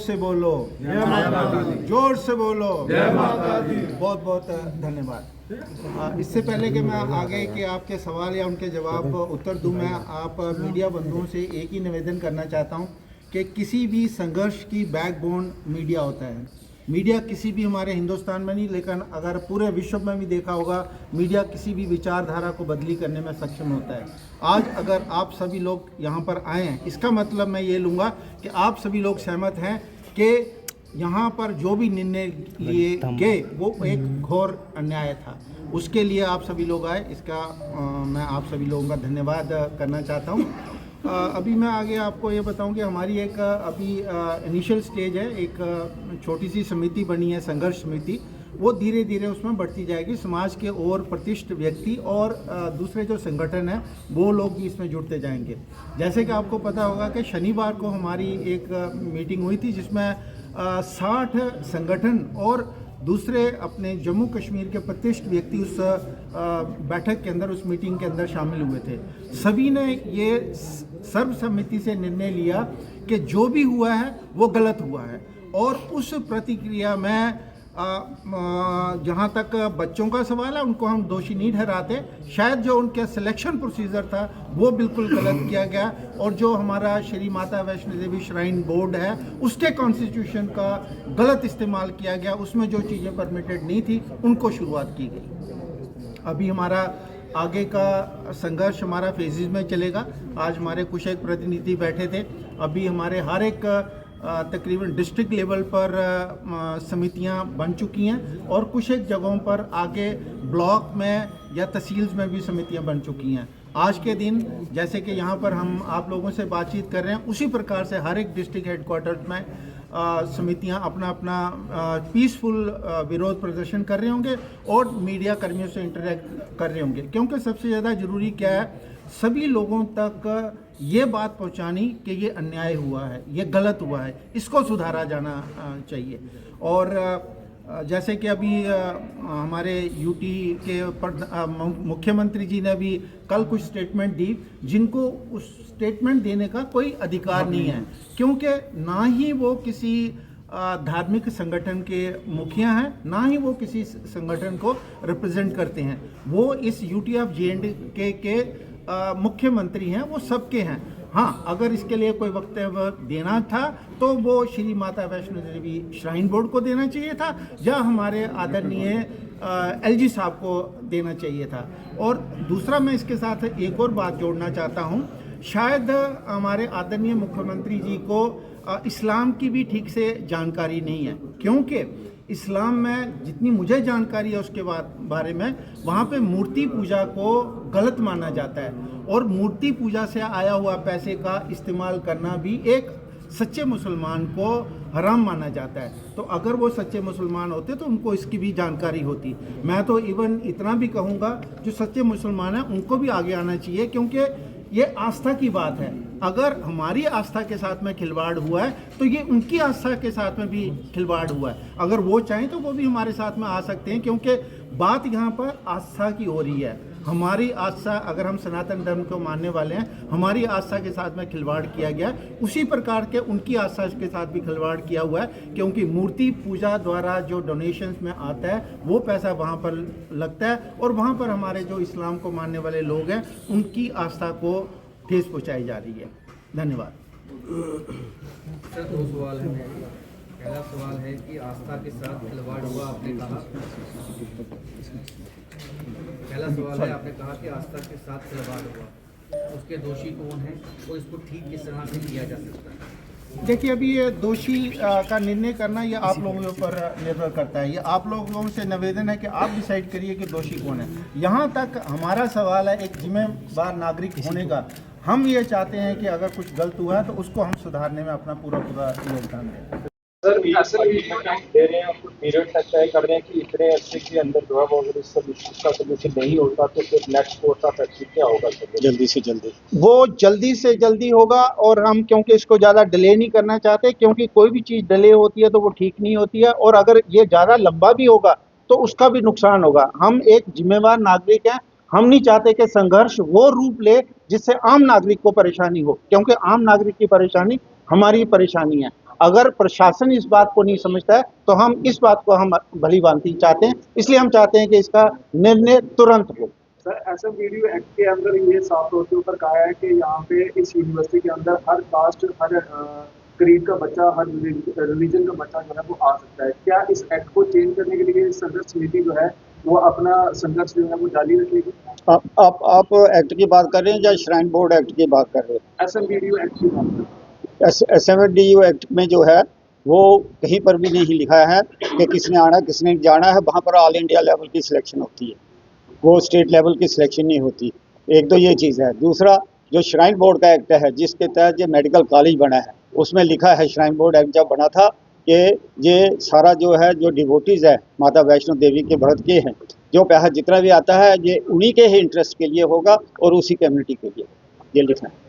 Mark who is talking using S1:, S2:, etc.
S1: से बोलो
S2: जय माता दी।
S1: जोर से बोलो
S2: जय माता दी।
S1: बहुत बहुत धन्यवाद। इससे पहले कि मैं आगे के आपके सवाल या उनके जवाब उत्तर दूं, मैं आप मीडिया बंधुओं से एक ही निवेदन करना चाहता हूं कि किसी भी संघर्ष की बैकबोन मीडिया होता है। मीडिया किसी भी हमारे हिंदुस्तान में नहीं, लेकिन अगर पूरे विश्व में भी देखा होगा, मीडिया किसी भी विचारधारा को बदली करने में सक्षम होता है। आज अगर आप सभी लोग यहाँ पर आए हैं, इसका मतलब मैं ये लूँगा कि आप सभी लोग सहमत हैं कि यहाँ पर जो भी निर्णय लिए गए वो एक घोर अन्याय था। उसके लिए आप सभी लोग आए, इसका मैं आप सभी लोगों का धन्यवाद करना चाहता हूँ। अभी मैं आगे आपको ये बताऊं कि हमारी एक अभी इनिशियल स्टेज है, एक छोटी सी समिति बनी है, संघर्ष समिति। वो धीरे धीरे उसमें बढ़ती जाएगी। समाज के और प्रतिष्ठित व्यक्ति और दूसरे जो संगठन हैं वो लोग भी इसमें जुड़ते जाएंगे। जैसे कि आपको पता होगा कि शनिवार को हमारी एक मीटिंग हुई थी जिसमें 60 संगठन और दूसरे अपने जम्मू कश्मीर के प्रतिष्ठित व्यक्ति उस बैठक के अंदर, उस मीटिंग के अंदर शामिल हुए थे। सभी ने ये सर्वसम्मति से निर्णय लिया कि जो भी हुआ है वो गलत हुआ है। और उस प्रतिक्रिया में जहाँ तक बच्चों का सवाल है, उनको हम दोषी नहीं ठहराते। शायद जो उनका सिलेक्शन प्रोसीजर था वो बिल्कुल गलत किया गया, और जो हमारा श्री माता वैष्णो देवी श्राइन बोर्ड है उसके कॉन्स्टिट्यूशन का गलत इस्तेमाल किया गया। उसमें जो चीज़ें परमिटेड नहीं थी उनको शुरुआत की गई। अभी हमारा आगे का संघर्ष हमारा फेजेस में चलेगा। आज हमारे कुछ एक प्रतिनिधि बैठे थे। अभी हमारे हर एक तकरीबन डिस्ट्रिक्ट लेवल पर समितियां बन चुकी हैं, और कुछ एक जगहों पर आगे ब्लॉक में या तहसील्स में भी समितियां बन चुकी हैं। आज के दिन जैसे कि यहाँ पर हम आप लोगों से बातचीत कर रहे हैं, उसी प्रकार से हर एक डिस्ट्रिक्ट हेडक्वार्टर्स में समितियां अपना अपना पीसफुल विरोध प्रदर्शन कर रहे होंगे और मीडिया कर्मियों से इंटरेक्ट कर रहे होंगे। क्योंकि सबसे ज़्यादा ज़रूरी क्या है, सभी लोगों तक ये बात पहुंचानी कि ये अन्याय हुआ है, ये गलत हुआ है, इसको सुधारा जाना चाहिए। और जैसे कि अभी हमारे यूटी के मुख्यमंत्री जी ने भी कल कुछ स्टेटमेंट दी, जिनको उस स्टेटमेंट देने का कोई अधिकार नहीं है, क्योंकि ना ही वो किसी धार्मिक संगठन के मुखिया हैं, ना ही वो किसी संगठन को रिप्रेजेंट करते हैं। वो इस यूटी ऑफ जे के मुख्यमंत्री हैं, वो सबके हैं। हाँ, अगर इसके लिए कोई वक्तव्य देना था तो वो श्री माता वैष्णो देवी श्राइन बोर्ड को देना चाहिए था, या हमारे आदरणीय एलजी साहब को देना चाहिए था। और दूसरा, मैं इसके साथ एक और बात जोड़ना चाहता हूँ। शायद हमारे आदरणीय मुख्यमंत्री जी को इस्लाम की भी ठीक से जानकारी नहीं है, क्योंकि इस्लाम में जितनी मुझे जानकारी है उसके बारे में, वहाँ पे मूर्ति पूजा को गलत माना जाता है, और मूर्ति पूजा से आया हुआ पैसे का इस्तेमाल करना भी एक सच्चे मुसलमान को हराम माना जाता है। तो अगर वो सच्चे मुसलमान होते तो उनको इसकी भी जानकारी होती। मैं तो इवन इतना भी कहूँगा, जो सच्चे मुसलमान हैं उनको भी आगे आना चाहिए, क्योंकि ये आस्था की बात है। अगर हमारी आस्था के साथ में खिलवाड़ हुआ है तो ये उनकी आस्था के साथ में भी खिलवाड़ हुआ है। अगर वो चाहें तो वो भी हमारे साथ में आ सकते हैं, क्योंकि बात यहाँ पर आस्था की हो रही है। हमारी आस्था, अगर हम सनातन धर्म को मानने वाले हैं, हमारी आस्था के साथ में खिलवाड़ किया गया, उसी प्रकार के उनकी आस्था के साथ भी खिलवाड़ किया हुआ है। क्योंकि मूर्ति पूजा द्वारा जो डोनेशंस में आता है वो पैसा वहाँ पर लगता है, और वहाँ पर हमारे जो इस्लाम को मानने वाले लोग हैं उनकी आस्था को ठेस पहुँचाई जा रही है। धन्यवाद।
S3: सर, दो सवाल है। पहला सवाल है कि आस्था के साथ खिलवाड़ हुआ, आपने कहा। पहला सवाल है, आपने कहा कि आस्था के साथ खिलवाड़ हुआ, उसके दोषी कौन है और इसको ठीक किस तरह से किया जा सकता है?
S1: देखिए, अभी ये दोषी का निर्णय करना ये आप लोगों के ऊपर निर्भर करता है। ये आप लोगों से निवेदन है कि आप डिसाइड करिए कि दोषी कौन है। यहाँ तक हमारा सवाल है एक जिम्मेदार नागरिक होने का। हम ये चाहते हैं कि अगर कुछ गलत हुआ है तो उसको हम सुधारने में अपना पूरा योगदान दें।
S4: सर, दे रहे हैं, कुछ पीरियड तक तय कर रहे हैं कि इतने अर्से के अंदर जो है वो अगर इसका सोल्यूशन नहीं होता तो फिर नेक्स्ट कोर्स ऑफ एक्शन क्या होगा?
S5: जल्दी से जल्दी
S1: वो जल्दी से जल्दी होगा, और हम क्योंकि इसको ज़्यादा डिले नहीं करना चाहते, क्योंकि कोई भी चीज़ डिले होती है तो वो ठीक नहीं होती है, और अगर ये ज़्यादा लंबा भी होगा तो उसका भी नुकसान होगा। हम एक जिम्मेवार नागरिक हैं, हम नहीं चाहते कि संघर्ष वो रूप ले जिससे आम नागरिक को परेशानी हो, क्योंकि आम नागरिक की परेशानी हमारी परेशानी है। अगर प्रशासन इस बात को नहीं समझता है तो हम इस बात को हम भली भांति चाहते हैं, इसलिए हम चाहते हैं कि इसका निर्णय तुरंत हो।
S5: सर, ऐसा वीडियो एक्ट के अंदर ये साफ तौर के ऊपर कहा है कि यहाँ पे इस यूनिवर्सिटी के अंदर हर कास्ट, हर क्रीड का बच्चा, हर रिलीजन का बच्चा जो है वो आ सकता है। क्या इस एक्ट को चेंज करने के लिए संघर्ष समिति जो है वो अपना संघर्ष जो है वो जारी रखेगी?
S6: आप एक्ट की बात कर रहे हैं या श्राइन बोर्ड एक्ट की बात कर रहे हैं?
S5: SMBDU एक्ट की बात कर
S6: SMBDU एक्ट में जो है वो कहीं पर भी नहीं लिखा है कि किसने आना किसने जाना है। वहाँ पर ऑल इंडिया लेवल की सिलेक्शन होती है, वो स्टेट लेवल की सिलेक्शन नहीं होती। एक तो ये चीज़ है। दूसरा, जो श्राइन बोर्ड का एक्ट है जिसके तहत ये मेडिकल कॉलेज बना है, उसमें लिखा है, श्राइन बोर्ड एक्ट जब बना था, कि ये सारा जो है जो डिवोटीज़ है माता वैष्णो देवी के भक्त के हैं, जो पैसा जितना भी आता है ये उन्हीं के ही इंटरेस्ट के लिए होगा और उसी कम्युनिटी के लिए ये लिखना है।